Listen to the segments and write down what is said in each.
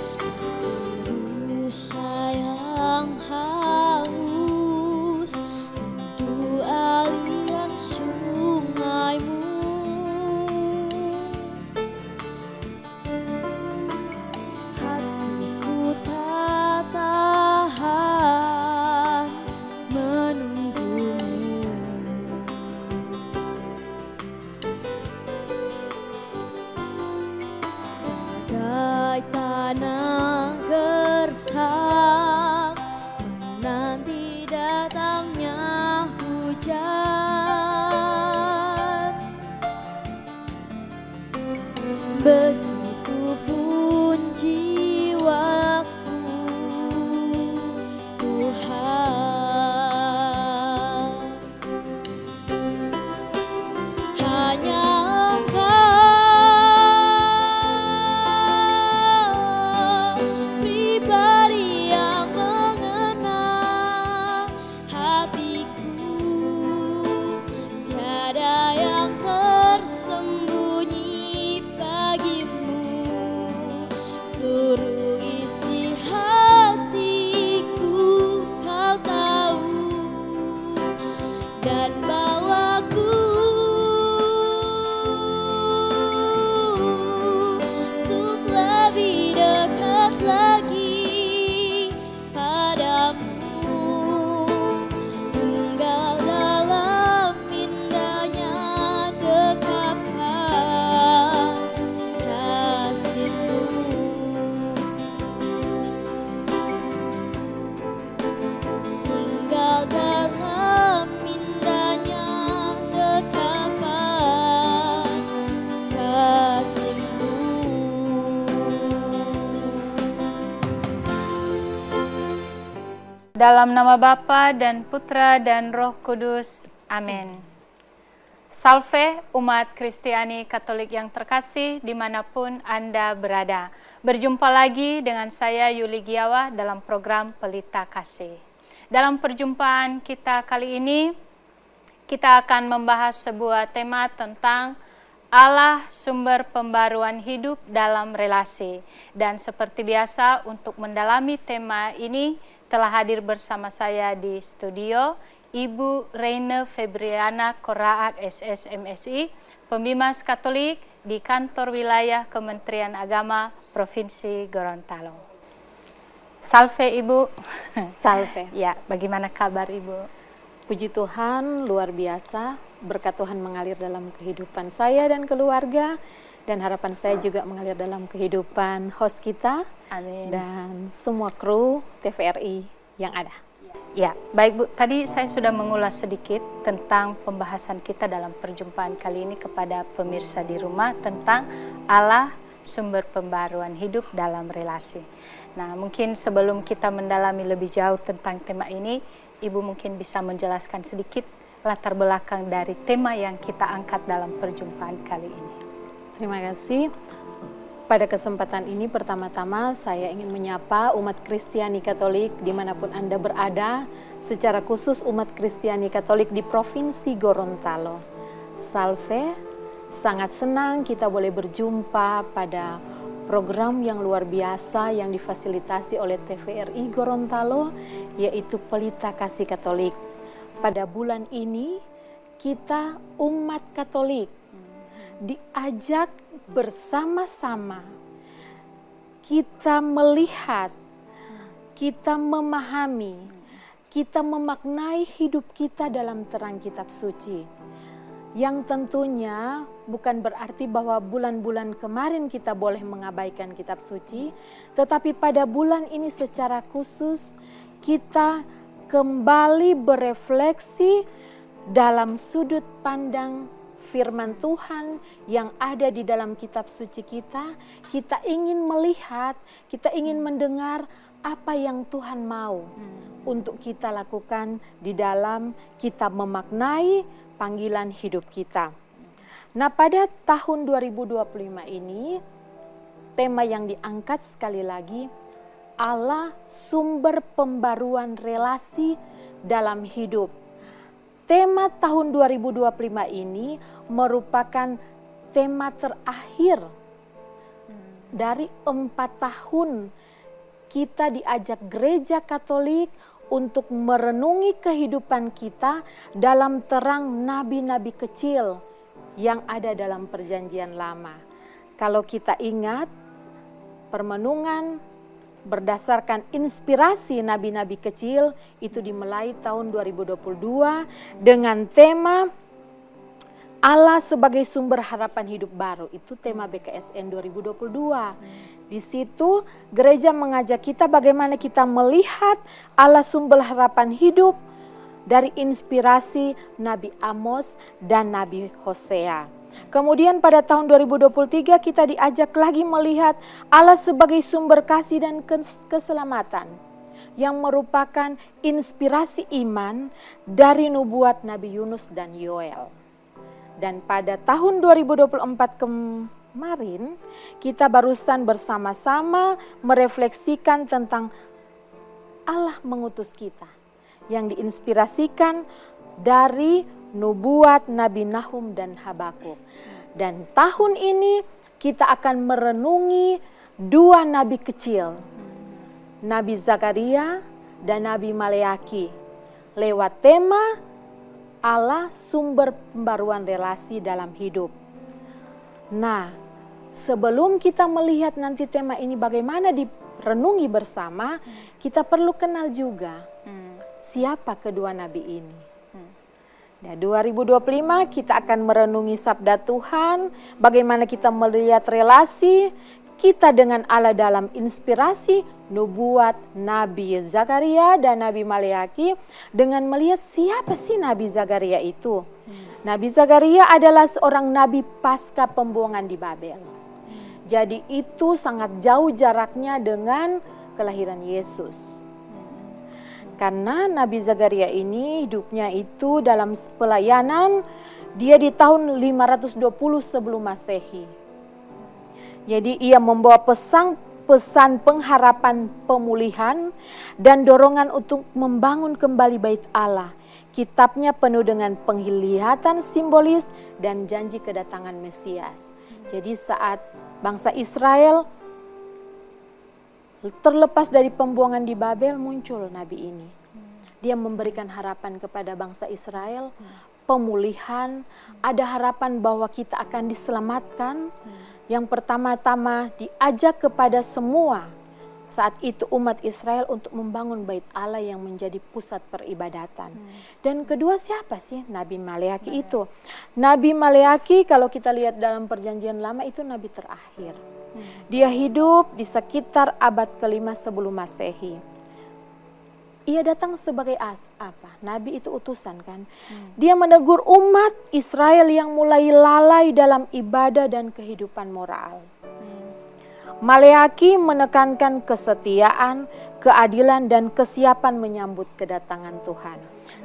Sepenuh sayang haus untuk aliran sungaimu. Hatiku tak tahan menunggumu. Bagai tanah gersang menanti datangnya hujan, begitu pun jiwaku, Tuhan. Hanya pribadi yang mengenal hatiku, tiada yang tersembunyi bagimu. Seluruh isi hatiku kau tahu, dan bawaku untuk lebih dekat lagi padamu, tinggal dalam indahnya dekapan kasih-Mu. Tinggal dalam indahnya dekapan kasih-Mu. Dalam nama Bapa dan Putra dan Roh Kudus. Amin. Salve umat Kristiani Katolik yang terkasih dimanapun Anda berada. Berjumpa lagi dengan saya Yuli Giawa dalam program Pelita Kasih. Dalam perjumpaan kita kali ini, kita akan membahas sebuah tema tentang Allah sumber pembaruan hidup dalam relasi. Dan seperti biasa untuk mendalami tema ini telah hadir bersama saya di studio Ibu Reine Febriana Koraak SSMSI, Pembimas Katolik di Kantor Wilayah Kementerian Agama Provinsi Gorontalo. Salve Ibu. Salve. Ya, bagaimana kabar Ibu? Puji Tuhan, luar biasa. Berkat Tuhan mengalir dalam kehidupan saya dan keluarga. Dan harapan saya juga mengalir dalam kehidupan host kita. Amin. Dan semua kru TVRI yang ada. Ya, baik Bu. Tadi saya sudah mengulas sedikit tentang pembahasan kita dalam perjumpaan kali ini kepada pemirsa di rumah tentang Allah sumber pembaruan hidup dalam relasi. Nah, mungkin sebelum kita mendalami lebih jauh tentang tema ini, Ibu mungkin bisa menjelaskan sedikit latar belakang dari tema yang kita angkat dalam perjumpaan kali ini. Terima kasih. Pada kesempatan ini pertama-tama saya ingin menyapa umat Kristiani Katolik dimanapun Anda berada, secara khusus umat Kristiani Katolik di Provinsi Gorontalo. Salve, sangat senang kita boleh berjumpa pada program yang luar biasa yang difasilitasi oleh TVRI Gorontalo, yaitu Pelita Kasih Katolik. Pada bulan ini kita umat Katolik diajak bersama-sama kita melihat, kita memahami, kita memaknai hidup kita dalam terang kitab suci. Yang tentunya bukan berarti bahwa bulan-bulan kemarin kita boleh mengabaikan kitab suci, tetapi pada bulan ini secara khusus kita kembali berefleksi dalam sudut pandang firman Tuhan yang ada di dalam kitab suci kita. Kita ingin melihat, kita ingin mendengar apa yang Tuhan mau untuk kita lakukan di dalam kita memaknai panggilan hidup kita. Nah, pada tahun 2025 ini tema yang diangkat sekali lagi, Allah sumber pembaruan relasi dalam hidup. Tema tahun 2025 ini merupakan tema terakhir dari 4 tahun kita diajak gereja Katolik untuk merenungi kehidupan kita dalam terang nabi-nabi kecil yang ada dalam Perjanjian Lama. Kalau kita ingat, permenungan berdasarkan inspirasi nabi-nabi kecil itu dimulai tahun 2022 dengan tema Allah sebagai sumber harapan hidup baru. Itu tema BKSN 2022. Di situ gereja mengajak kita bagaimana kita melihat Allah sumber harapan hidup dari inspirasi Nabi Amos dan Nabi Hosea. Kemudian pada tahun 2023 kita diajak lagi melihat Allah sebagai sumber kasih dan keselamatan yang merupakan inspirasi iman dari nubuat Nabi Yunus dan Yoel. Dan pada tahun 2024 kemarin kita barusan bersama-sama merefleksikan tentang Allah mengutus kita yang diinspirasikan dari nubuat Nabi Nahum dan Habakuk. Dan tahun ini kita akan merenungi 2 nabi kecil, Nabi Zakaria dan Nabi Maleaki, lewat tema Allah sumber pembaruan relasi dalam hidup. Nah, sebelum kita melihat nanti tema ini bagaimana direnungi bersama, kita perlu kenal juga siapa kedua nabi ini. Nah, 2025 kita akan merenungi sabda Tuhan, bagaimana kita melihat relasi kita dengan Allah dalam inspirasi nubuat Nabi Zakaria dan Nabi Maleaki, dengan melihat siapa sih Nabi Zakaria itu. Nabi Zakaria adalah seorang nabi pasca pembuangan di Babel. Jadi itu sangat jauh jaraknya dengan kelahiran Yesus. Karena Nabi Zakaria ini hidupnya itu dalam pelayanan, dia di tahun 520 sebelum Masehi. Jadi ia membawa pesan pengharapan pemulihan dan dorongan untuk membangun kembali bait Allah. Kitabnya penuh dengan penglihatan simbolis dan janji kedatangan Mesias. Jadi saat bangsa Israel terlepas dari pembuangan di Babel, muncul nabi ini. Dia memberikan harapan kepada bangsa Israel, pemulihan, ada harapan bahwa kita akan diselamatkan. Yang pertama-tama diajak kepada semua saat itu umat Israel untuk membangun bait Allah yang menjadi pusat peribadatan. Dan kedua siapa sih Nabi Maleaki itu? Nabi Maleaki kalau kita lihat dalam Perjanjian Lama itu nabi terakhir. Dia hidup di sekitar abad ke-5 sebelum Masehi. Ia datang sebagai apa? Nabi itu utusan kan. Dia menegur umat Israel yang mulai lalai dalam ibadah dan kehidupan moral. Maleaki menekankan kesetiaan, keadilan dan kesiapan menyambut kedatangan Tuhan.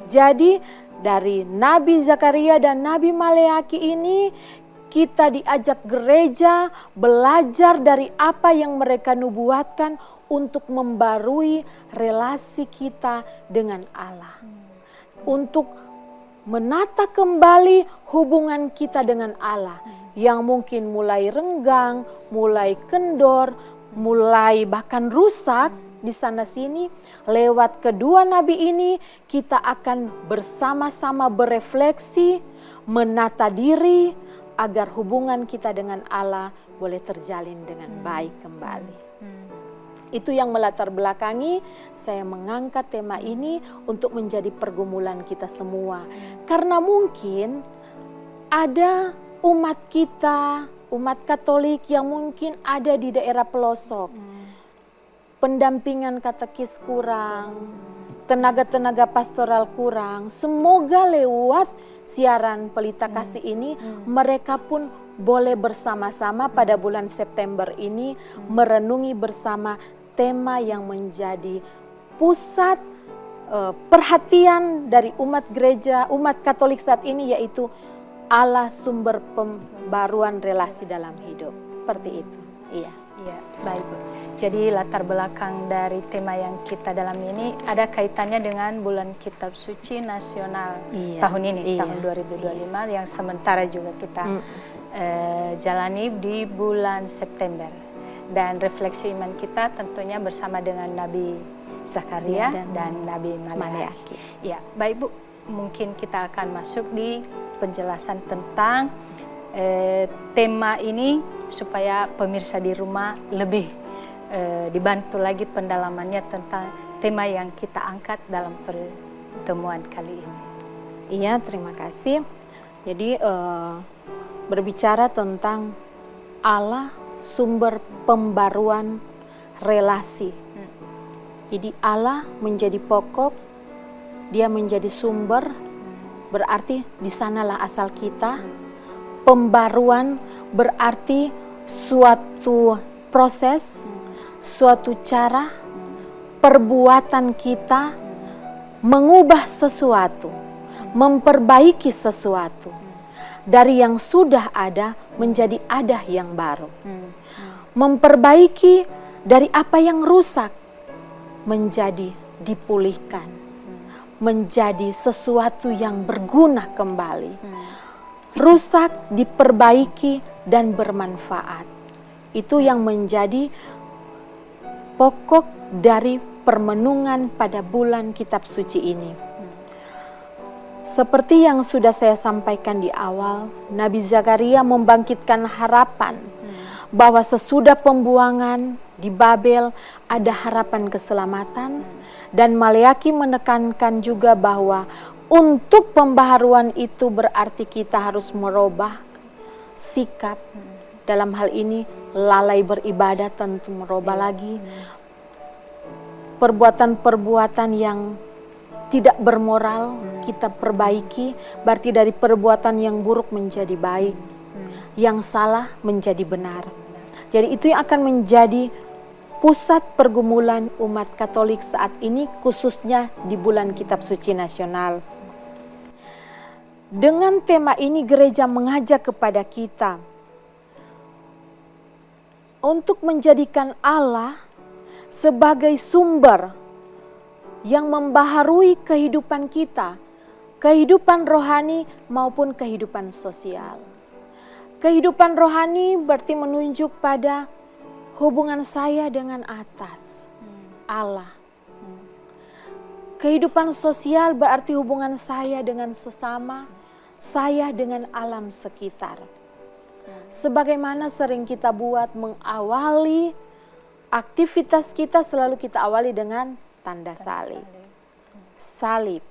Jadi dari Nabi Zakaria dan Nabi Maleaki ini kita diajak gereja belajar dari apa yang mereka nubuatkan untuk membarui relasi kita dengan Allah. Untuk menata kembali hubungan kita dengan Allah yang mungkin mulai renggang, mulai kendor, mulai bahkan rusak di sana sini. Lewat kedua nabi ini kita akan bersama-sama berefleksi, menata diri agar hubungan kita dengan Allah boleh terjalin dengan baik kembali. Itu yang melatar belakangi saya mengangkat tema ini untuk menjadi pergumulan kita semua. Karena mungkin ada umat kita, umat Katolik yang mungkin ada di daerah pelosok. Pendampingan katekis kurang, tenaga-tenaga pastoral kurang. Semoga lewat siaran Pelita Kasih ini mereka pun boleh bersama-sama pada bulan September ini merenungi bersama tema yang menjadi pusat perhatian dari umat gereja, umat Katolik saat ini, yaitu Allah sumber pembaruan relasi dalam hidup. Seperti itu. Iya, baik Bu. Jadi latar belakang dari tema yang kita dalam ini ada kaitannya dengan bulan Kitab Suci Nasional tahun ini, tahun 2025 yang sementara juga kita jalani di bulan September. Dan refleksi iman kita tentunya bersama dengan Nabi Zakaria dan Nabi Maleakhi. Ya, baik Bu, mungkin kita akan masuk di penjelasan tentang tema ini supaya pemirsa di rumah lebih dibantu lagi pendalamannya tentang tema yang kita angkat dalam pertemuan kali ini. Iya, terima kasih. Jadi berbicara tentang Allah sumber pembaruan relasi. Jadi Allah menjadi pokok, dia menjadi sumber, berarti di sanalah asal kita. Pembaruan berarti suatu proses, suatu cara, perbuatan kita mengubah sesuatu, memperbaiki sesuatu. Dari yang sudah ada menjadi ada yang baru. Memperbaiki dari apa yang rusak menjadi dipulihkan. Menjadi sesuatu yang berguna kembali. Rusak diperbaiki dan bermanfaat. Itu yang menjadi pokok dari permenungan pada bulan kitab suci ini. Seperti yang sudah saya sampaikan di awal, Nabi Zakaria membangkitkan harapan bahwa sesudah pembuangan di Babel ada harapan keselamatan, dan Maleakhi menekankan juga bahwa untuk pembaharuan itu berarti kita harus merubah sikap. Dalam hal ini lalai beribadah tentu merubah lagi. Perbuatan-perbuatan yang tidak bermoral kita perbaiki, berarti dari perbuatan yang buruk menjadi baik, yang salah menjadi benar. Jadi itu yang akan menjadi pusat pergumulan umat Katolik saat ini, khususnya di bulan Kitab Suci Nasional. Dengan tema ini gereja mengajak kepada kita untuk menjadikan Allah sebagai sumber yang membaharui kehidupan kita, kehidupan rohani maupun kehidupan sosial. Kehidupan rohani berarti menunjuk pada hubungan saya dengan atas, Allah. Kehidupan sosial berarti hubungan saya dengan sesama, saya dengan alam sekitar. Sebagaimana sering kita buat mengawali aktivitas kita, selalu kita awali dengan tanda salib. Salib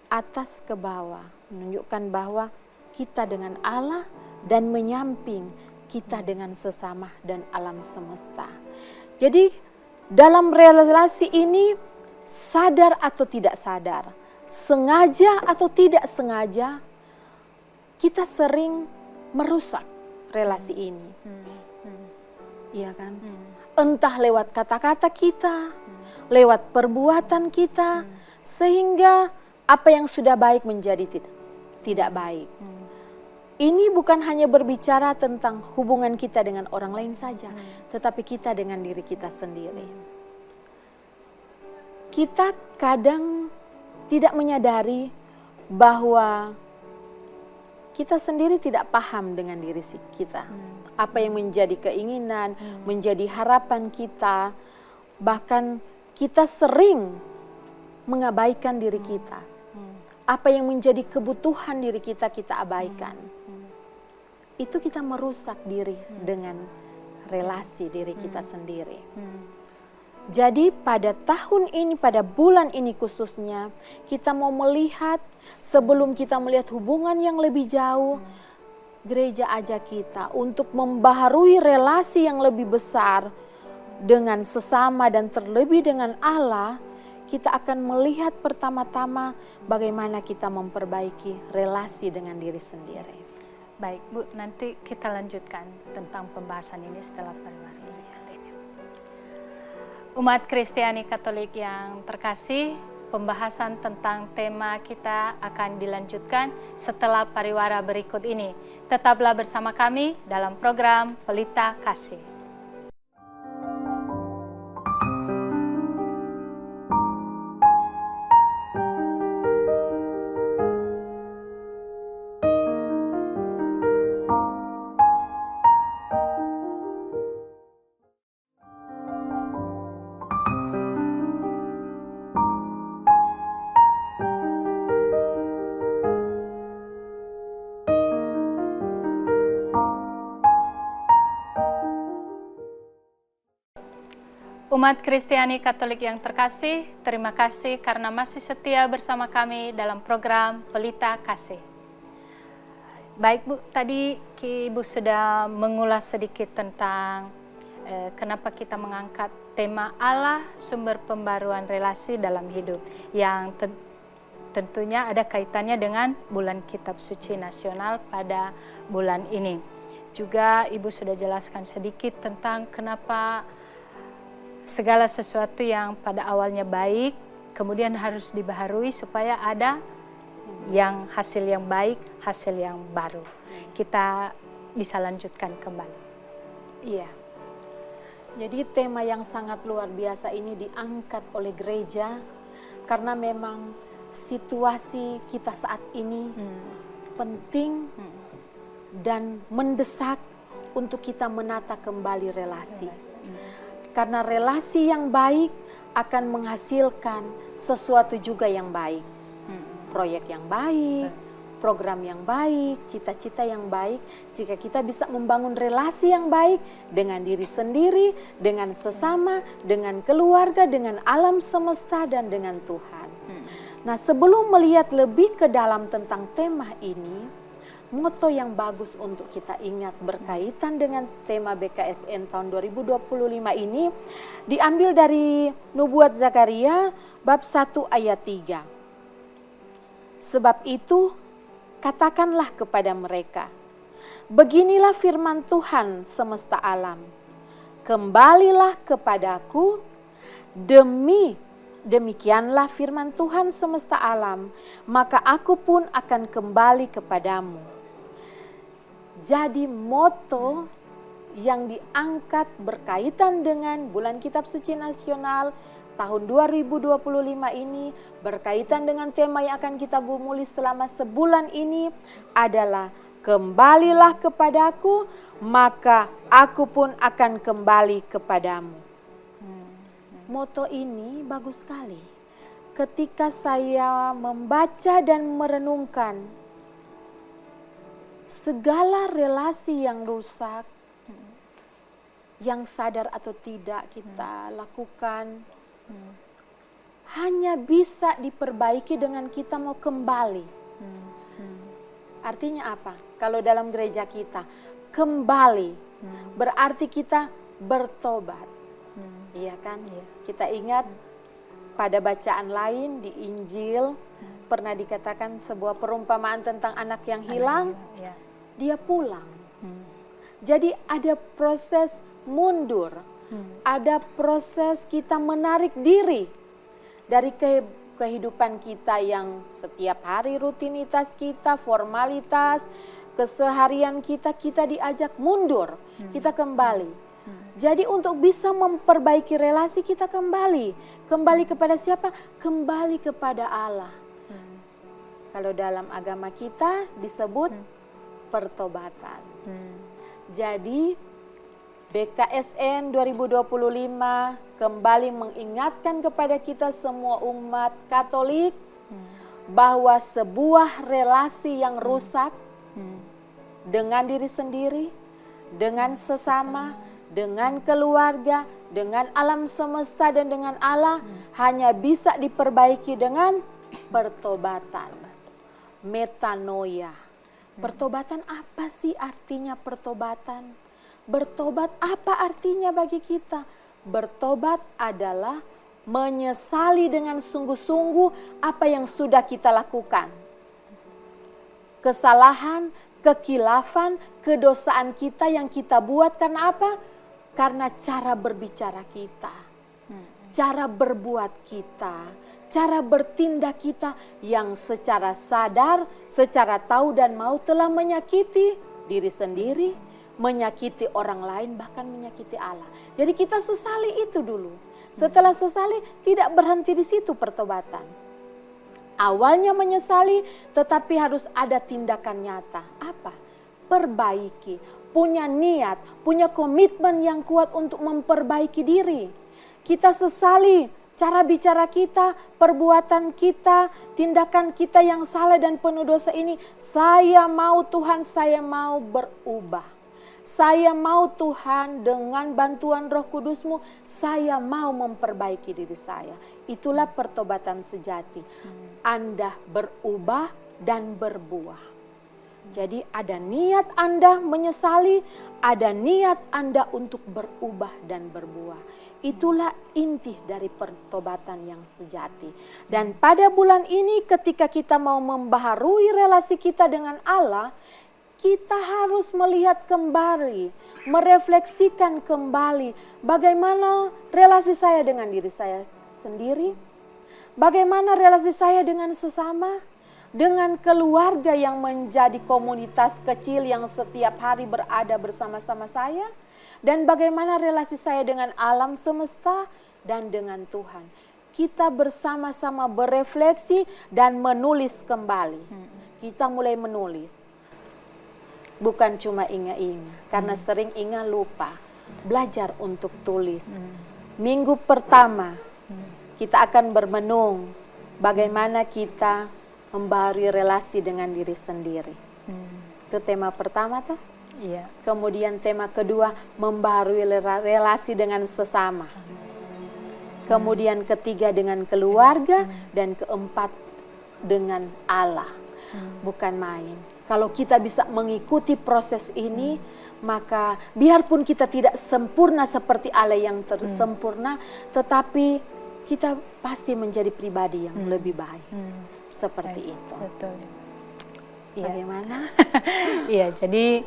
atas ke bawah menunjukkan bahwa kita dengan Allah dan menyamping kita dengan sesama dan alam semesta. Jadi dalam relasi ini sadar atau tidak sadar, sengaja atau tidak sengaja, kita sering merusak relasi ini. Iya kan? Entah lewat kata-kata kita, lewat perbuatan kita, sehingga apa yang sudah baik menjadi tidak baik. Ini bukan hanya berbicara tentang hubungan kita dengan orang lain saja, tetapi kita dengan diri kita sendiri. Kita kadang tidak menyadari bahwa kita sendiri tidak paham dengan diri kita. Apa yang menjadi keinginan, menjadi harapan kita, bahkan kita sering mengabaikan diri kita. Apa yang menjadi kebutuhan diri kita, kita abaikan. Itu kita merusak diri dengan relasi diri kita sendiri. Jadi pada tahun ini, pada bulan ini khususnya, kita mau melihat, sebelum kita melihat hubungan yang lebih jauh, gereja ajak kita untuk membaharui relasi yang lebih besar dengan sesama dan terlebih dengan Allah. Kita akan melihat pertama-tama bagaimana kita memperbaiki relasi dengan diri sendiri. Baik Bu, nanti kita lanjutkan tentang pembahasan ini setelah pariwara. Umat Kristiani Katolik yang terkasih, pembahasan tentang tema kita akan dilanjutkan setelah pariwara berikut ini. Tetaplah bersama kami dalam program Pelita Kasih. Umat Kristiani Katolik yang terkasih, terima kasih karena masih setia bersama kami dalam program Pelita Kasih. Baik Bu, tadi Ibu sudah mengulas sedikit tentang kenapa kita mengangkat tema Allah sumber pembaruan relasi dalam hidup yang tentunya ada kaitannya dengan bulan Kitab Suci Nasional pada bulan ini. Juga Ibu sudah jelaskan sedikit tentang kenapa segala sesuatu yang pada awalnya baik kemudian harus dibaharui supaya ada yang hasil yang baik, hasil yang baru. Kita bisa lanjutkan kembali. Iya. Jadi tema yang sangat luar biasa ini diangkat oleh gereja karena memang situasi kita saat ini penting dan mendesak untuk kita menata kembali relasi. Karena relasi yang baik akan menghasilkan sesuatu juga yang baik. Proyek yang baik, program yang baik, cita-cita yang baik. Jika kita bisa membangun relasi yang baik dengan diri sendiri, dengan sesama, dengan keluarga, dengan alam semesta dan dengan Tuhan. Nah, sebelum melihat lebih ke dalam tentang tema ini, moto yang bagus untuk kita ingat berkaitan dengan tema BKSN tahun 2025 ini diambil dari Nubuat Zakaria bab 1 ayat 3. Sebab itu katakanlah kepada mereka, beginilah firman Tuhan semesta alam, kembalilah kepadaku, demikianlah firman Tuhan semesta alam, maka aku pun akan kembali kepadamu. Jadi moto yang diangkat berkaitan dengan bulan Kitab Suci Nasional tahun 2025 ini berkaitan dengan tema yang akan kita gumuli selama sebulan ini adalah kembalilah kepadaku, maka aku pun akan kembali kepadamu. Moto ini bagus sekali. Ketika saya membaca dan merenungkan segala relasi yang rusak, yang sadar atau tidak kita lakukan, hanya bisa diperbaiki dengan kita mau kembali. Artinya apa? Kalau dalam gereja kita, kembali berarti kita bertobat. Iya kan? Kita ingat pada bacaan lain di Injil, pernah dikatakan sebuah perumpamaan tentang anak yang hilang, dia pulang. Jadi ada proses mundur, ada proses kita menarik diri dari kehidupan kita yang setiap hari rutinitas kita, formalitas, keseharian kita diajak mundur, kita kembali. Jadi untuk bisa memperbaiki relasi kita kembali kepada siapa? Kembali kepada Allah. Kalau dalam agama kita disebut pertobatan. Jadi BKSN 2025 kembali mengingatkan kepada kita semua umat Katolik bahwa sebuah relasi yang rusak dengan diri sendiri, dengan sesama, dengan keluarga, dengan alam semesta dan dengan Allah hanya bisa diperbaiki dengan pertobatan. Metanoia. Pertobatan apa sih artinya pertobatan? Bertobat apa artinya bagi kita? Bertobat adalah menyesali dengan sungguh-sungguh apa yang sudah kita lakukan. Kesalahan, kekilafan, kedosaan kita yang kita buat karena apa? Karena cara berbicara kita, cara berbuat kita, cara bertindak kita yang secara sadar, secara tahu dan mau telah menyakiti diri sendiri, menyakiti orang lain, bahkan menyakiti Allah. Jadi kita sesali itu dulu. Setelah sesali tidak berhenti di situ pertobatan. Awalnya menyesali tetapi harus ada tindakan nyata. Apa? Perbaiki, punya niat, punya komitmen yang kuat untuk memperbaiki diri. Kita sesali cara bicara kita, perbuatan kita, tindakan kita yang salah dan penuh dosa ini. Saya mau Tuhan, saya mau berubah. Saya mau Tuhan dengan bantuan Roh Kudus-Mu, saya mau memperbaiki diri saya. Itulah pertobatan sejati. Anda berubah dan berbuah. Jadi ada niat Anda menyesali, ada niat Anda untuk berubah dan berbuah. Itulah inti dari pertobatan yang sejati. Dan pada bulan ini ketika kita mau membaharui relasi kita dengan Allah, kita harus melihat kembali, merefleksikan kembali bagaimana relasi saya dengan diri saya sendiri, bagaimana relasi saya dengan sesama, dengan keluarga yang menjadi komunitas kecil yang setiap hari berada bersama-sama saya, dan bagaimana relasi saya dengan alam semesta dan dengan Tuhan. Kita bersama-sama berefleksi dan menulis kembali. Kita mulai menulis. Bukan cuma ingat-ingat, karena sering ingat lupa. Belajar untuk tulis. Minggu pertama kita akan bermenung bagaimana kita membaharui relasi dengan diri sendiri. Itu tema pertama tuh. Iya. Kemudian tema kedua, membaharui relasi dengan sesama. Kemudian ketiga dengan keluarga, dan keempat dengan Allah. Bukan main. Kalau kita bisa mengikuti proses ini, maka biarpun kita tidak sempurna seperti Allah yang sempurna, tetapi kita pasti menjadi pribadi yang lebih baik. Seperti itu. Betul. Bagaimana? Iya, jadi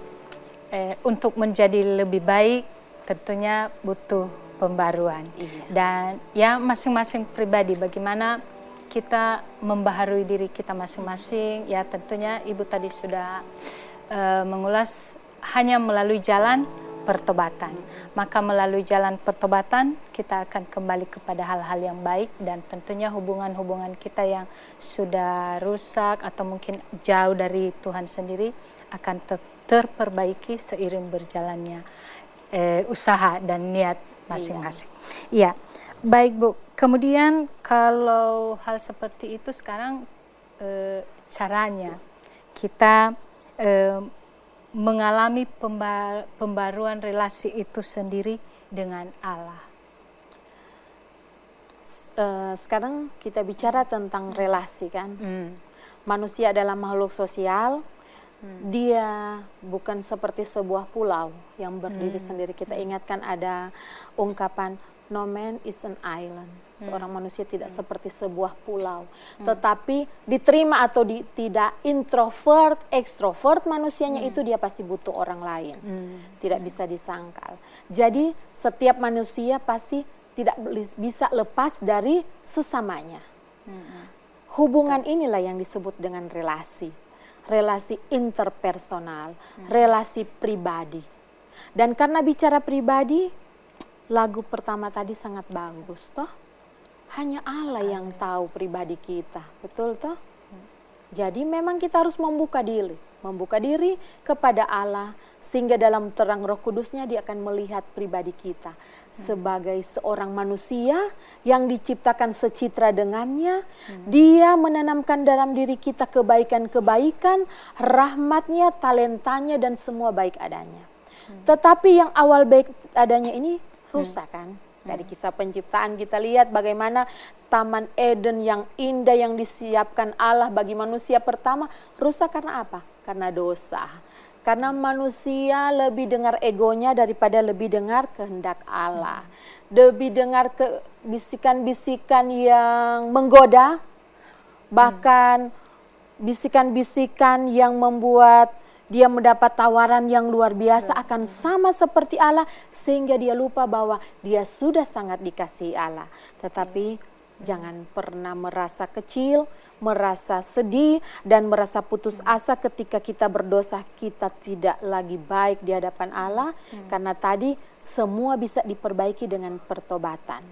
untuk menjadi lebih baik tentunya butuh pembaruan. Iya. Dan ya masing-masing pribadi bagaimana kita membaharui diri kita masing-masing. Ya tentunya Ibu tadi sudah mengulas hanya melalui jalan pertobatan. Maka melalui jalan pertobatan kita akan kembali kepada hal-hal yang baik, dan tentunya hubungan-hubungan kita yang sudah rusak atau mungkin jauh dari Tuhan sendiri akan terperbaiki seiring berjalannya usaha dan niat masing-masing. Iya. Baik Bu, kemudian kalau hal seperti itu sekarang caranya kita mengalami pembaruan relasi itu sendiri dengan Allah. Sekarang kita bicara tentang relasi kan. Manusia adalah makhluk sosial. Dia bukan seperti sebuah pulau yang berdiri sendiri. Kita ingatkan ada ungkapan no man is an island. Seorang manusia tidak seperti sebuah pulau. Tetapi diterima atau tidak, introvert, ekstrovert manusianya itu dia pasti butuh orang lain. Tidak bisa disangkal. Jadi setiap manusia pasti tidak bisa lepas dari sesamanya. Hubungan inilah yang disebut dengan relasi. Relasi interpersonal, relasi pribadi. Dan karena bicara pribadi, lagu pertama tadi sangat bagus toh. Hanya Allah yang tahu pribadi kita, betul toh? Jadi memang kita harus membuka diri kepada Allah, sehingga dalam terang Roh Kudusnya dia akan melihat pribadi kita sebagai seorang manusia yang diciptakan secitra dengannya. Dia menanamkan dalam diri kita kebaikan-kebaikan, rahmatnya, talentanya, dan semua baik adanya. Tetapi yang awal baik adanya ini rusak kan? Dari kisah penciptaan kita lihat bagaimana Taman Eden yang indah yang disiapkan Allah bagi manusia pertama rusak karena apa? Karena dosa. Karena manusia lebih dengar egonya daripada lebih dengar kehendak Allah. Lebih dengar bisikan-bisikan yang menggoda, bahkan bisikan-bisikan yang membuat dia mendapat tawaran yang luar biasa akan sama seperti Allah, sehingga dia lupa bahwa dia sudah sangat dikasihi Allah. Tetapi jangan pernah merasa kecil, merasa sedih, dan merasa putus asa ketika kita berdosa, kita tidak lagi baik di hadapan Allah. Karena tadi semua bisa diperbaiki dengan pertobatan.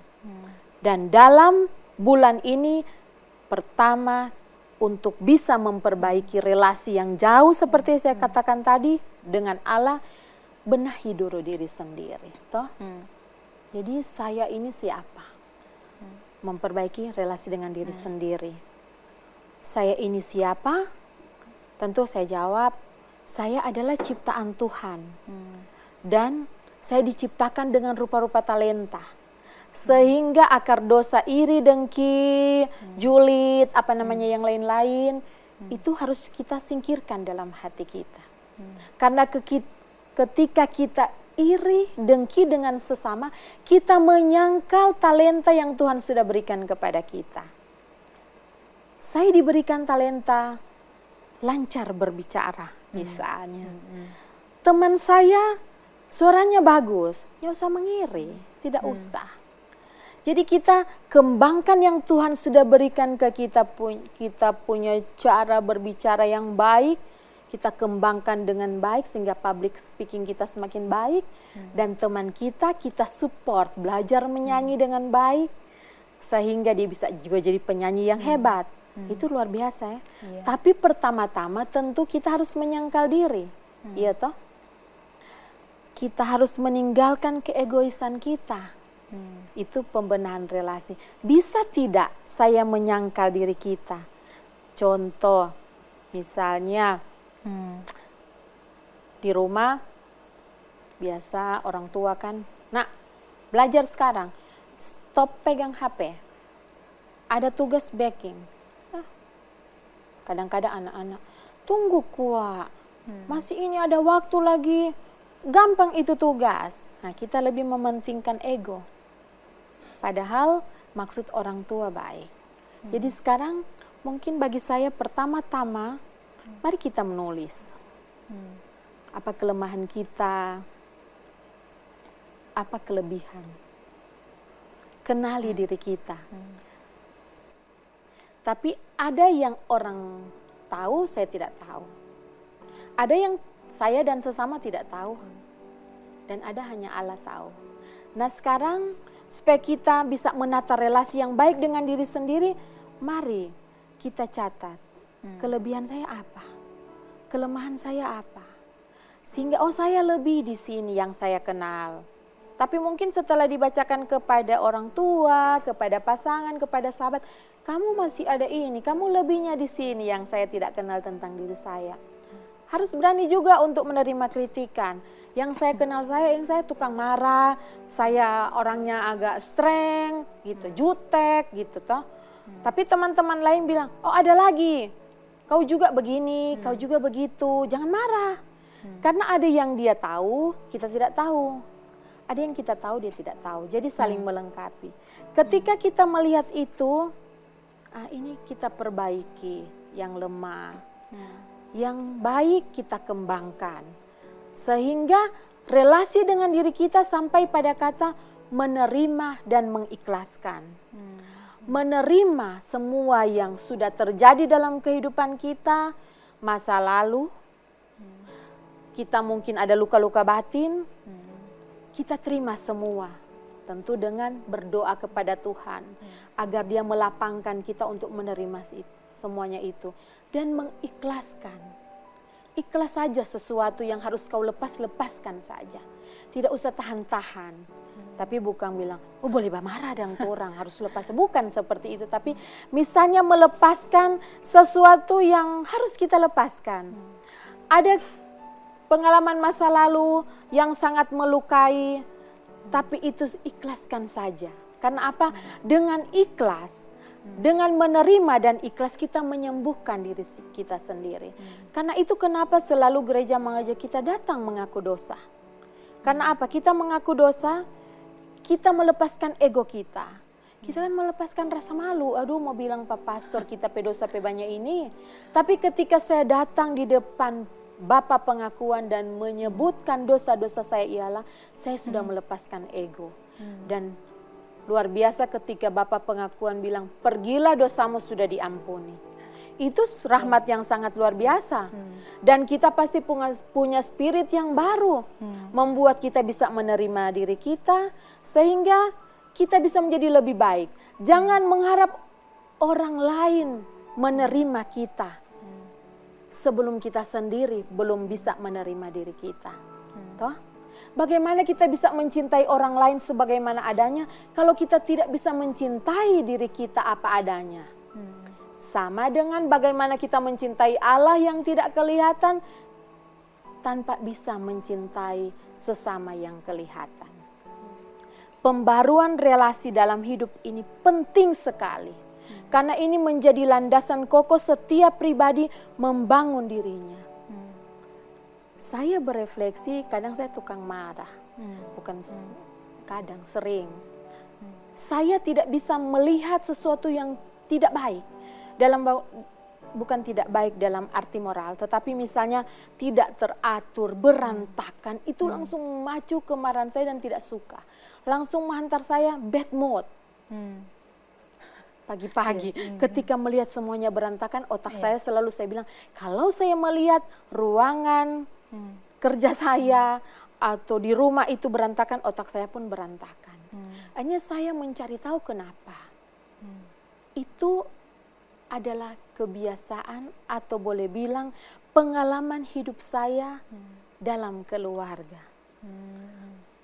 Dan dalam bulan ini pertama, untuk bisa memperbaiki relasi yang jauh seperti saya katakan tadi dengan Allah, benahi dulu diri sendiri. Toh? Jadi saya ini siapa? Memperbaiki relasi dengan diri sendiri. Saya ini siapa? Tentu saya jawab, saya adalah ciptaan Tuhan. dan saya diciptakan dengan rupa-rupa talenta. Sehingga akar dosa iri, dengki, julid, yang lain-lain, itu harus kita singkirkan dalam hati kita. Karena ketika kita iri, dengki dengan sesama, kita menyangkal talenta yang Tuhan sudah berikan kepada kita. Saya diberikan talenta lancar berbicara, misalnya. Teman saya suaranya bagus, nggak usah mengiri, tidak usah. Jadi kita kembangkan yang Tuhan sudah berikan ke kita, kita punya cara berbicara yang baik, kita kembangkan dengan baik sehingga public speaking kita semakin baik. Dan teman kita support, belajar menyanyi dengan baik sehingga dia bisa juga jadi penyanyi yang hebat. Itu luar biasa ya. Tapi pertama-tama tentu kita harus menyangkal diri, iya toh? Kita harus meninggalkan keegoisan kita. Itu pembenahan relasi. Bisa tidak saya menyangkal diri kita? Contoh, misalnya di rumah biasa orang tua kan, nak belajar sekarang, stop pegang HP, ada tugas baking. Kadang-kadang anak-anak, tunggu kuat, masih ini ada waktu lagi, gampang itu tugas. Nah, kita lebih mementingkan ego. Padahal maksud orang tua baik. Jadi sekarang mungkin bagi saya pertama-tama, mari kita menulis. Apa kelemahan kita, apa kelebihan. Kenali diri kita. Tapi ada yang orang tahu, saya tidak tahu. Ada yang saya dan sesama tidak tahu. Dan ada hanya Allah tahu. Nah sekarang supaya kita bisa menata relasi yang baik dengan diri sendiri, mari kita catat kelebihan saya apa, kelemahan saya apa. Sehingga saya lebih di sini yang saya kenal. Tapi mungkin setelah dibacakan kepada orang tua, kepada pasangan, kepada sahabat, kamu masih ada ini, kamu lebihnya di sini yang saya tidak kenal tentang diri saya. Harus berani juga untuk menerima kritikan. Yang saya kenal yang saya tukang marah, saya orangnya agak streng, gitu, jutek, gitu toh. Tapi teman-teman lain bilang, oh ada lagi, kau juga begini, kau juga begitu, jangan marah. Karena ada yang dia tahu, kita tidak tahu. Ada yang kita tahu, dia tidak tahu. Jadi saling melengkapi. Ketika kita melihat itu, ini kita perbaiki yang lemah. Yang baik kita kembangkan. Sehingga relasi dengan diri kita sampai pada kata menerima dan mengikhlaskan. Menerima semua yang sudah terjadi dalam kehidupan kita, masa lalu, kita mungkin ada luka-luka batin, kita terima semua. Tentu dengan berdoa kepada Tuhan, agar dia melapangkan kita untuk menerima semuanya itu. Dan mengikhlaskan. Ikhlas saja sesuatu yang harus kau lepaskan saja. Tidak usah tahan-tahan. Tapi bukan bilang, oh boleh marah dan orang harus lepas. Bukan seperti itu. Tapi misalnya melepaskan sesuatu yang harus kita lepaskan. Ada pengalaman masa lalu yang sangat melukai. Tapi itu ikhlaskan saja. Karena apa? Dengan ikhlas. Dengan menerima dan ikhlas kita menyembuhkan diri kita sendiri. Karena itu kenapa selalu gereja mengajak kita datang mengaku dosa. Karena apa? Kita mengaku dosa, kita melepaskan ego kita. Kita kan melepaskan rasa malu. Aduh mau bilang Pak Pastor kita pedosa banyak ini. Tapi ketika saya datang di depan Bapa pengakuan dan menyebutkan dosa-dosa saya ialah, saya sudah melepaskan ego. Dan luar biasa ketika Bapak pengakuan bilang, pergilah dosamu sudah diampuni. Itu rahmat yang sangat luar biasa. Dan kita pasti punya spirit yang baru. Membuat kita bisa menerima diri kita. Sehingga kita bisa menjadi lebih baik. Jangan mengharap orang lain menerima kita. Sebelum kita sendiri belum bisa menerima diri kita. Toh? Bagaimana kita bisa mencintai orang lain sebagaimana adanya kalau kita tidak bisa mencintai diri kita apa adanya. Sama dengan bagaimana kita mencintai Allah yang tidak kelihatan, tanpa bisa mencintai sesama yang kelihatan. Pembaruan relasi dalam hidup ini penting sekali. Karena ini menjadi landasan kokoh setiap pribadi membangun dirinya. Saya berefleksi, kadang saya tukang marah. Bukan kadang, sering. Saya tidak bisa melihat sesuatu yang tidak baik bukan tidak baik dalam arti moral, tetapi misalnya tidak teratur, berantakan, itu langsung memacu kemarahan saya dan tidak suka. Langsung menghantar saya bad mood. Pagi-pagi ketika melihat semuanya berantakan, otak saya selalu saya bilang, kalau saya melihat ruangan kerja saya atau di rumah itu berantakan, otak saya pun berantakan. Hanya saya mencari tahu kenapa. Itu adalah kebiasaan atau boleh bilang pengalaman hidup saya dalam keluarga.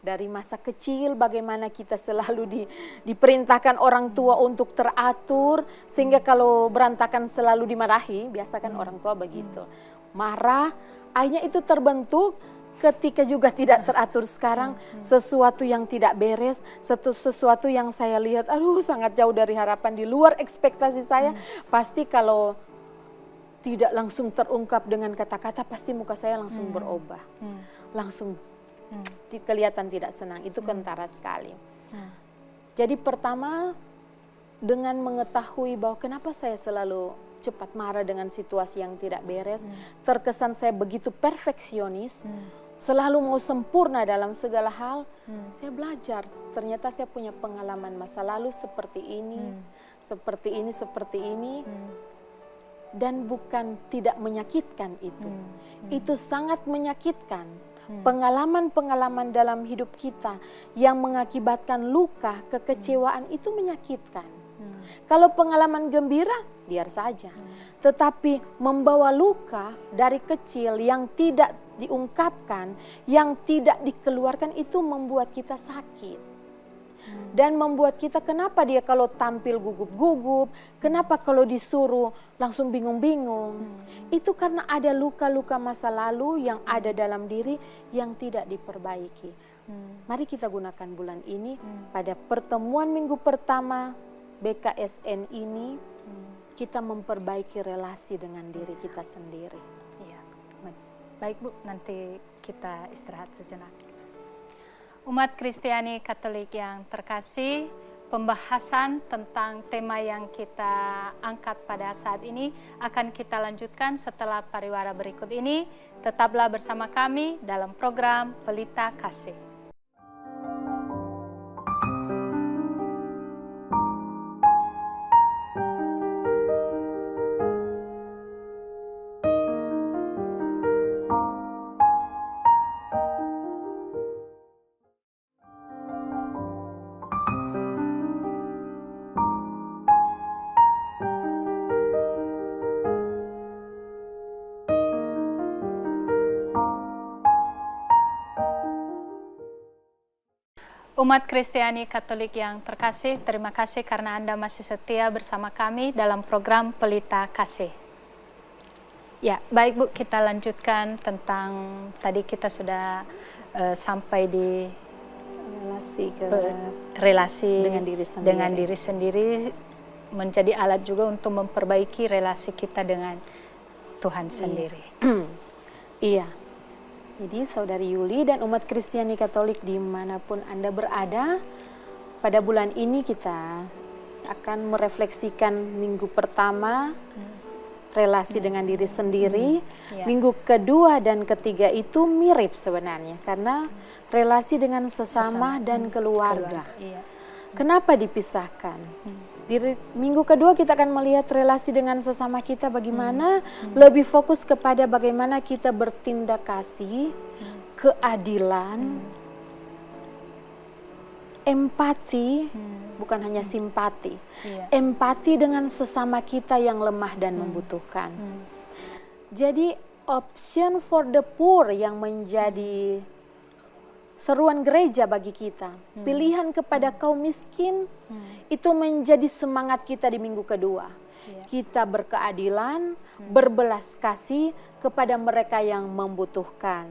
Dari masa kecil bagaimana kita selalu diperintahkan orang tua untuk teratur, sehingga kalau berantakan selalu dimarahi, biasa kan orang tua begitu. Marah, akhirnya itu terbentuk ketika juga tidak teratur sekarang, sesuatu yang tidak beres, sesuatu yang saya lihat, aduh sangat jauh dari harapan, di luar ekspektasi saya, pasti kalau tidak langsung terungkap dengan kata-kata, pasti muka saya langsung berubah. Langsung kelihatan tidak senang, itu kentara sekali. Jadi pertama, dengan mengetahui bahwa kenapa saya selalu cepat marah dengan situasi yang tidak beres, terkesan saya begitu perfeksionis, selalu mau sempurna dalam segala hal, saya belajar. Ternyata saya punya pengalaman masa lalu seperti ini, seperti ini, dan bukan tidak menyakitkan itu. Itu sangat menyakitkan. Pengalaman-pengalaman dalam hidup kita yang mengakibatkan luka, kekecewaan itu menyakitkan. Kalau pengalaman gembira, biar saja. Tetapi membawa luka dari kecil yang tidak diungkapkan, yang tidak dikeluarkan, itu membuat kita sakit. Dan membuat kita, kenapa dia kalau tampil gugup-gugup, kenapa kalau disuruh langsung bingung-bingung. Itu karena ada luka-luka masa lalu yang ada dalam diri yang tidak diperbaiki. Mari kita gunakan bulan ini pada pertemuan minggu pertama BKSN ini, kita memperbaiki relasi dengan diri kita sendiri. Iya. Baik Bu, nanti kita istirahat sejenak. Umat Kristiani Katolik yang terkasih, pembahasan tentang tema yang kita angkat pada saat ini akan kita lanjutkan setelah pariwara berikut ini. Tetaplah bersama kami dalam program Pelita Kasih. Umat Kristiani Katolik yang terkasih, terima kasih karena Anda masih setia bersama kami dalam program Pelita Kasih. Ya, baik Bu, kita lanjutkan tentang tadi kita sudah sampai di relasi dengan diri sendiri menjadi alat juga untuk memperbaiki relasi kita dengan Tuhan sendiri. Iya. Jadi Saudari Yuli dan umat Kristiani Katolik dimanapun Anda berada, pada bulan ini kita akan merefleksikan minggu pertama relasi dengan diri sendiri. Minggu kedua dan ketiga itu mirip sebenarnya, karena relasi dengan sesama dan keluarga. Kenapa dipisahkan? Di minggu kedua kita akan melihat relasi dengan sesama kita bagaimana, lebih fokus kepada bagaimana kita bertindak kasih, keadilan, empati, bukan hanya simpati, empati dengan sesama kita yang lemah dan membutuhkan. Jadi option for the poor yang menjadi seruan gereja bagi kita, pilihan kepada kaum miskin, itu menjadi semangat kita di minggu kedua. Kita berkeadilan, berbelas kasih kepada mereka yang membutuhkan.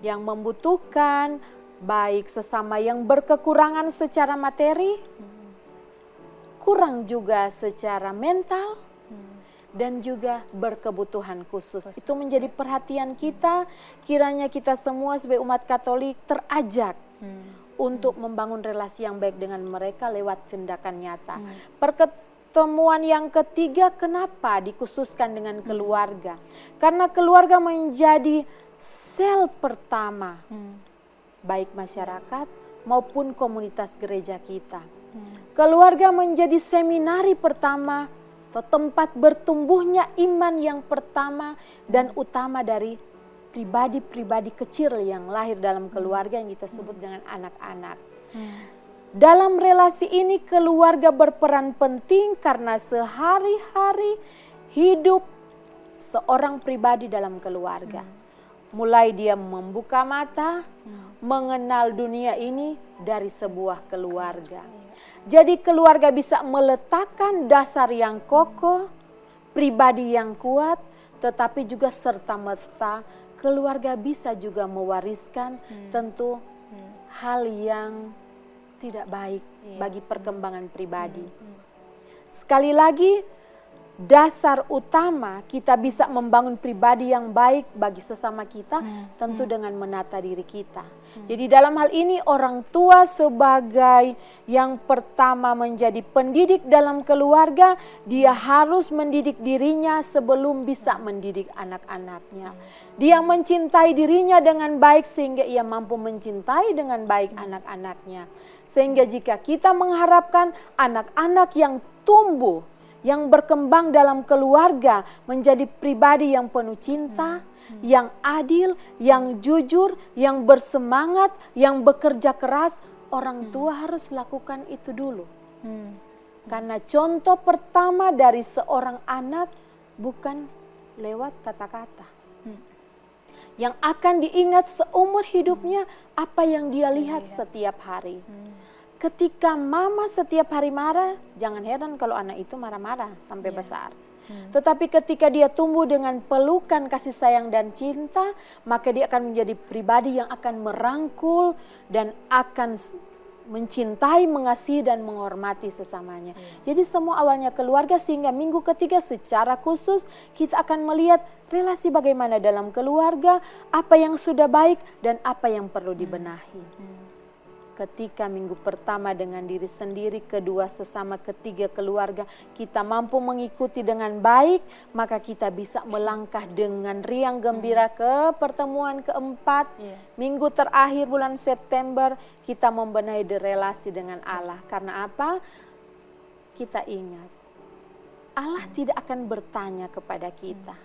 Yang membutuhkan, baik sesama yang berkekurangan secara materi, kurang juga secara mental, dan juga berkebutuhan khusus. Itu menjadi perhatian kita, kiranya kita semua sebagai umat Katolik terajak untuk membangun relasi yang baik dengan mereka lewat tindakan nyata. Pertemuan yang ketiga, kenapa dikhususkan dengan keluarga? Karena keluarga menjadi sel pertama, baik masyarakat maupun komunitas gereja kita. Keluarga menjadi seminari pertama, atau tempat bertumbuhnya iman yang pertama dan utama dari pribadi-pribadi kecil yang lahir dalam keluarga yang kita sebut dengan anak-anak. Dalam relasi ini keluarga berperan penting karena sehari-hari hidup seorang pribadi dalam keluarga. Mulai dia membuka mata, mengenal dunia ini dari sebuah keluarga. Jadi keluarga bisa meletakkan dasar yang kokoh, pribadi yang kuat, tetapi juga serta-merta keluarga bisa juga mewariskan tentu hal yang tidak baik bagi perkembangan pribadi. Sekali lagi, dasar utama kita bisa membangun pribadi yang baik bagi sesama kita tentu dengan menata diri kita. Jadi dalam hal ini orang tua sebagai yang pertama menjadi pendidik dalam keluarga, dia harus mendidik dirinya sebelum bisa mendidik anak-anaknya. Dia mencintai dirinya dengan baik sehingga ia mampu mencintai dengan baik anak-anaknya. Sehingga jika kita mengharapkan anak-anak yang tumbuh, yang berkembang dalam keluarga menjadi pribadi yang penuh cinta, yang adil, yang jujur, yang bersemangat, yang bekerja keras, orang tua harus lakukan itu dulu. Karena contoh pertama dari seorang anak bukan lewat kata-kata. Yang akan diingat seumur hidupnya apa yang dia lihat setiap hari. Ketika mama setiap hari marah, jangan heran kalau anak itu marah-marah sampai besar. Tetapi ketika dia tumbuh dengan pelukan kasih sayang dan cinta, maka dia akan menjadi pribadi yang akan merangkul dan akan mencintai, mengasihi dan menghormati sesamanya. Jadi semua awalnya keluarga, sehingga minggu ketiga secara khusus kita akan melihat relasi bagaimana dalam keluarga, apa yang sudah baik dan apa yang perlu dibenahi. Ketika minggu pertama dengan diri sendiri, kedua sesama, ketiga keluarga, kita mampu mengikuti dengan baik, maka kita bisa melangkah dengan riang gembira ke pertemuan keempat. Minggu terakhir bulan September, kita membenahi relasi dengan Allah. Karena apa? Kita ingat, Allah tidak akan bertanya kepada kita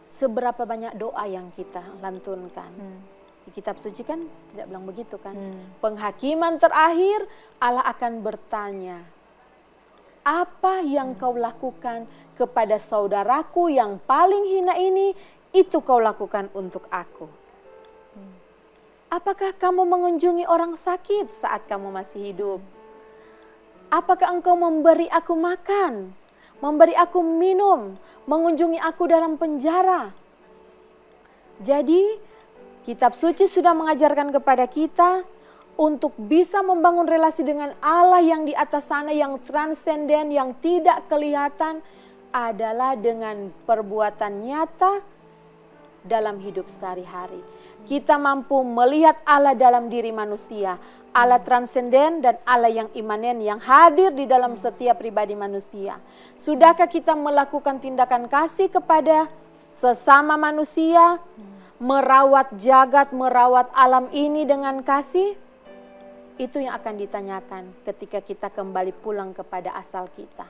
seberapa banyak doa yang kita lantunkan. Di kitab suci kan tidak bilang begitu kan. Penghakiman terakhir Allah akan bertanya, apa yang kau lakukan kepada saudaraku yang paling hina ini, itu kau lakukan untuk aku. Apakah kamu mengunjungi orang sakit saat kamu masih hidup? Apakah engkau memberi aku makan, memberi aku minum, mengunjungi aku dalam penjara? Jadi kitab suci sudah mengajarkan kepada kita untuk bisa membangun relasi dengan Allah yang di atas sana, yang transenden, yang tidak kelihatan, adalah dengan perbuatan nyata dalam hidup sehari-hari. Kita mampu melihat Allah dalam diri manusia, Allah transenden dan Allah yang imanen yang hadir di dalam setiap pribadi manusia. Sudahkah kita melakukan tindakan kasih kepada sesama manusia? Merawat jagat, merawat alam ini dengan kasih, itu yang akan ditanyakan ketika kita kembali pulang kepada asal kita.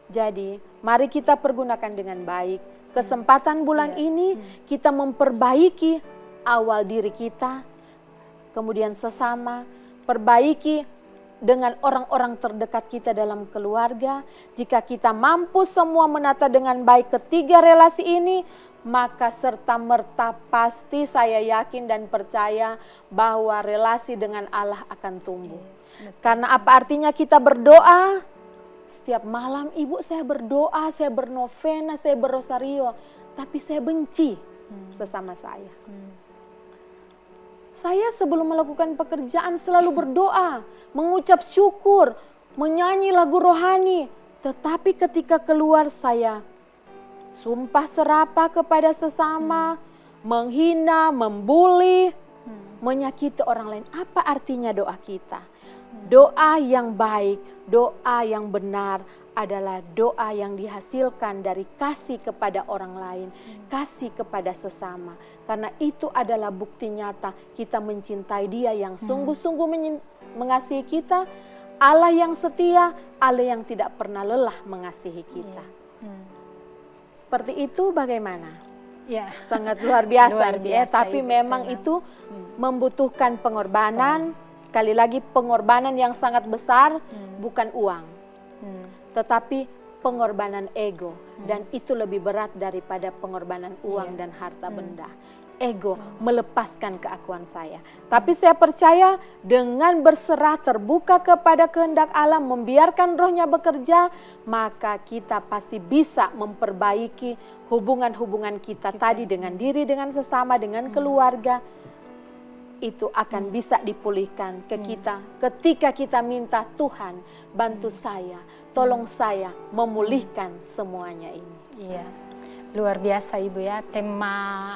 Jadi, mari kita pergunakan dengan baik kesempatan bulan ini, kita memperbaiki awal diri kita, kemudian sesama, perbaiki dengan orang-orang terdekat kita dalam keluarga. Jika kita mampu semua menata dengan baik ketiga relasi ini, maka serta-merta pasti saya yakin dan percaya bahwa relasi dengan Allah akan tumbuh. Karena apa artinya kita berdoa Setiap malam ibu saya berdoa, saya bernovena, saya berrosario, tapi saya benci sesama saya. Saya sebelum melakukan pekerjaan selalu berdoa, mengucap syukur, menyanyi lagu rohani. Tetapi ketika keluar saya sumpah serapah kepada sesama, menghina, membuli, menyakiti orang lain. Apa artinya doa kita? Doa yang baik, doa yang benar adalah doa yang dihasilkan dari kasih kepada orang lain, kasih kepada sesama. Karena itu adalah bukti nyata kita mencintai Dia yang sungguh-sungguh mengasihi kita, Allah yang setia, Allah yang tidak pernah lelah mengasihi kita. Seperti itu bagaimana? Ya. Sangat luar biasa, Luar biasa, tapi Ibu, memang memang. itu membutuhkan pengorbanan. Sekali lagi pengorbanan yang sangat besar, bukan uang, tetapi pengorbanan ego. Dan itu lebih berat daripada pengorbanan uang dan harta benda. Ego melepaskan keakuan saya. Tapi saya percaya dengan berserah terbuka kepada kehendak Allah, membiarkan rohnya bekerja, maka kita pasti bisa memperbaiki hubungan-hubungan kita tadi dengan diri, dengan sesama, dengan keluarga. Itu akan bisa dipulihkan ke kita ketika kita minta, Tuhan bantu saya, tolong saya memulihkan semuanya ini. Iya, luar biasa Ibu ya. Tema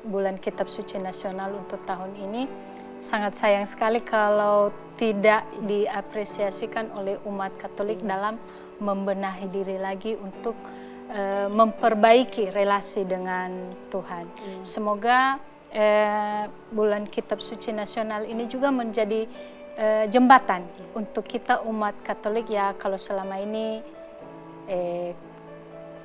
Bulan Kitab Suci Nasional untuk tahun ini sangat sayang sekali kalau tidak diapresiasikan oleh umat Katolik dalam membenahi diri lagi untuk memperbaiki relasi dengan Tuhan. Semoga Bulan Kitab Suci Nasional ini juga menjadi jembatan untuk kita umat Katolik ya. Kalau selama ini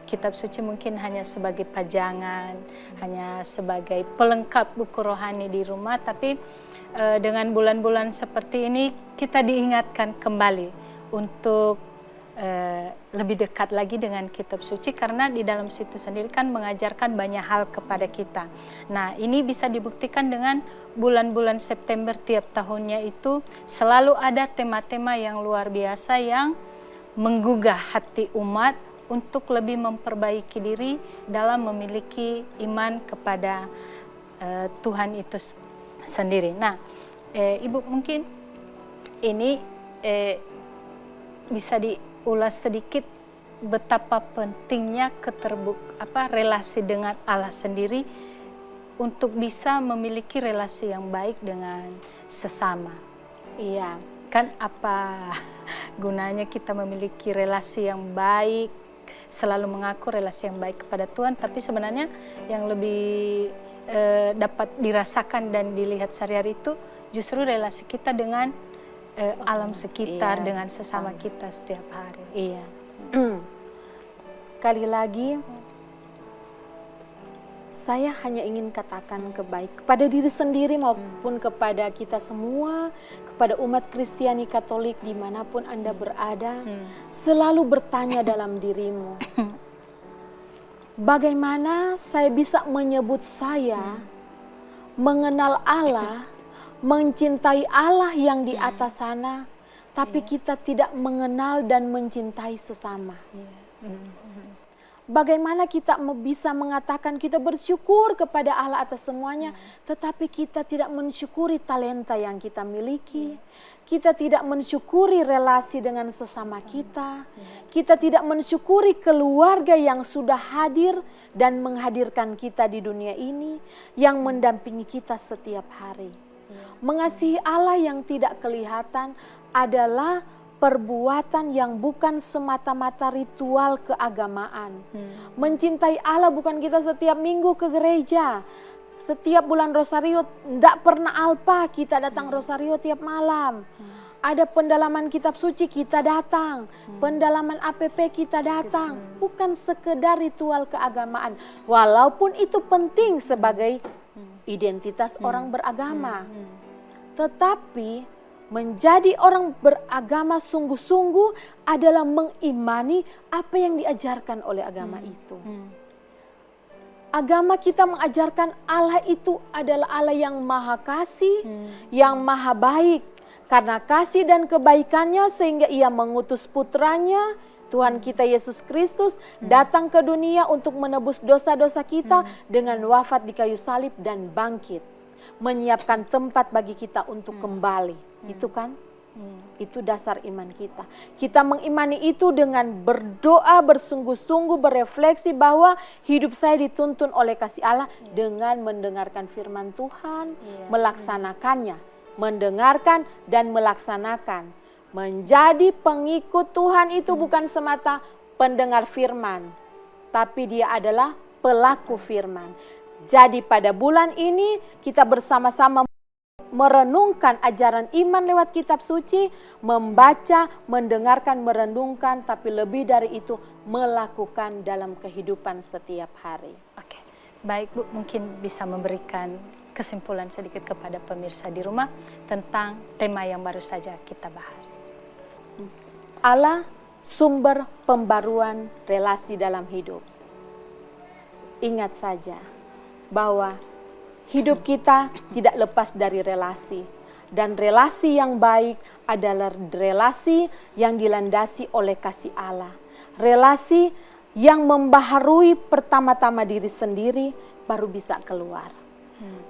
Kitab Suci mungkin hanya sebagai pajangan, hanya sebagai pelengkap buku rohani di rumah, tapi dengan bulan-bulan seperti ini kita diingatkan kembali untuk lebih dekat lagi dengan Kitab Suci, karena di dalam situ sendiri kan mengajarkan banyak hal kepada kita. Nah, ini bisa dibuktikan dengan bulan-bulan September tiap tahunnya itu selalu ada tema-tema yang luar biasa yang menggugah hati umat untuk lebih memperbaiki diri dalam memiliki iman kepada Tuhan itu sendiri. Nah, Ibu mungkin ini bisa diulas sedikit betapa pentingnya relasi dengan Allah sendiri untuk bisa memiliki relasi yang baik dengan sesama. Iya. Kan apa gunanya kita memiliki relasi yang baik, selalu mengaku relasi yang baik kepada Tuhan, tapi sebenarnya yang lebih dapat dirasakan dan dilihat sehari-hari itu justru relasi kita dengan alam sekitar, dengan sesama kita setiap hari. Iya. Sekali lagi, saya hanya ingin katakan kepada diri sendiri maupun kepada kita semua, kepada umat Kristiani Katolik dimanapun Anda berada, selalu bertanya dalam dirimu, bagaimana saya bisa menyebut saya mengenal Allah, mencintai Allah yang di atas sana, tapi kita tidak mengenal dan mencintai sesama. Bagaimana kita bisa mengatakan kita bersyukur kepada Allah atas semuanya, tetapi kita tidak mensyukuri talenta yang kita miliki, kita tidak mensyukuri relasi dengan sesama kita, kita tidak mensyukuri keluarga yang sudah hadir dan menghadirkan kita di dunia ini, yang mendampingi kita setiap hari. Mengasihi Allah yang tidak kelihatan adalah perbuatan yang bukan semata-mata ritual keagamaan. Mencintai Allah bukan kita setiap minggu ke gereja, setiap bulan rosario, tidak pernah alpa kita datang rosario tiap malam. Ada pendalaman kitab suci kita datang, pendalaman APP kita datang, bukan sekedar ritual keagamaan. Walaupun itu penting sebagai identitas orang beragama, tetapi menjadi orang beragama sungguh-sungguh adalah mengimani apa yang diajarkan oleh agama itu. Agama kita mengajarkan Allah itu adalah Allah yang maha kasih, yang maha baik. Karena kasih dan kebaikannya sehingga ia mengutus putranya, Tuhan kita Yesus Kristus, datang ke dunia untuk menebus dosa-dosa kita dengan wafat di kayu salib dan bangkit. Menyiapkan tempat bagi kita untuk kembali. Itu kan? Itu dasar iman kita. Kita mengimani itu dengan berdoa, bersungguh-sungguh, berefleksi bahwa hidup saya dituntun oleh kasih Allah dengan mendengarkan firman Tuhan, melaksanakannya. Mendengarkan dan melaksanakan. Menjadi pengikut Tuhan itu bukan semata pendengar firman, tapi dia adalah pelaku firman. Jadi pada bulan ini kita bersama-sama merenungkan ajaran iman lewat kitab suci, membaca, mendengarkan, merenungkan, tapi lebih dari itu melakukan dalam kehidupan setiap hari. Oke, baik Bu, mungkin bisa memberikan kesimpulan sedikit kepada pemirsa di rumah tentang tema yang baru saja kita bahas. Allah sumber pembaruan relasi dalam hidup. Ingat saja bahwa hidup kita tidak lepas dari relasi. Dan relasi yang baik adalah relasi yang dilandasi oleh kasih Allah. Relasi yang membaharui pertama-tama diri sendiri baru bisa keluar.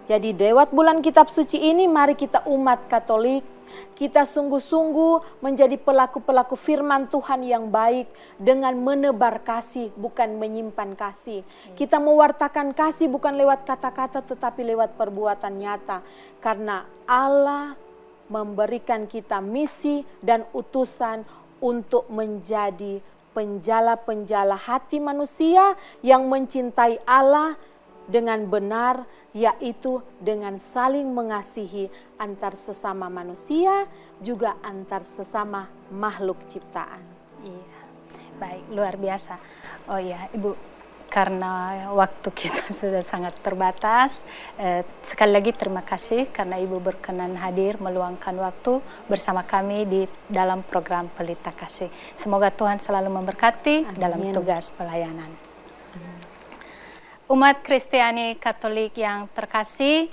Jadi lewat bulan kitab suci ini mari kita umat Katolik, kita sungguh-sungguh menjadi pelaku-pelaku firman Tuhan yang baik dengan menebar kasih bukan menyimpan kasih. Kita mewartakan kasih bukan lewat kata-kata tetapi lewat perbuatan nyata. Karena Allah memberikan kita misi dan utusan untuk menjadi penjala-penjala hati manusia yang mencintai Allah dengan benar, yaitu dengan saling mengasihi antar sesama manusia, juga antar sesama makhluk ciptaan. Iya, baik, luar biasa. Oh ya, Ibu, karena waktu kita sudah sangat terbatas, sekali lagi terima kasih karena Ibu berkenan hadir meluangkan waktu bersama kami di dalam program Pelita Kasih. Semoga Tuhan selalu memberkati dalam tugas pelayanan. Umat Kristiani Katolik yang terkasih,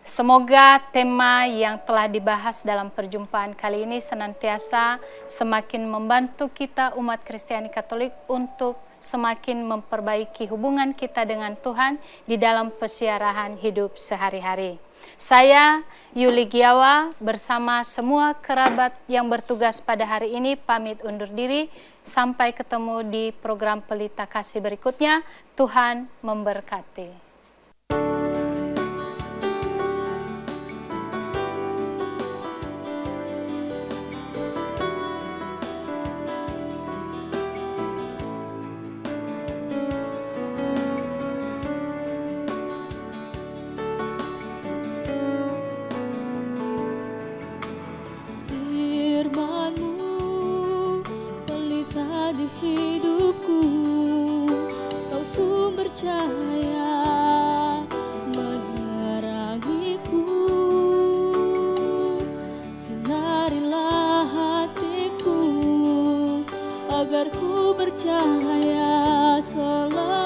semoga tema yang telah dibahas dalam perjumpaan kali ini senantiasa semakin membantu kita umat Kristiani Katolik untuk semakin memperbaiki hubungan kita dengan Tuhan di dalam pesiarahan hidup sehari-hari. Saya, Yuli Giawa, bersama semua kerabat yang bertugas pada hari ini pamit undur diri. Sampai ketemu di program Pelita Kasih berikutnya. Tuhan memberkati. Cahaya menerangiku, sinarilah hatiku agar ku bercahaya selalu.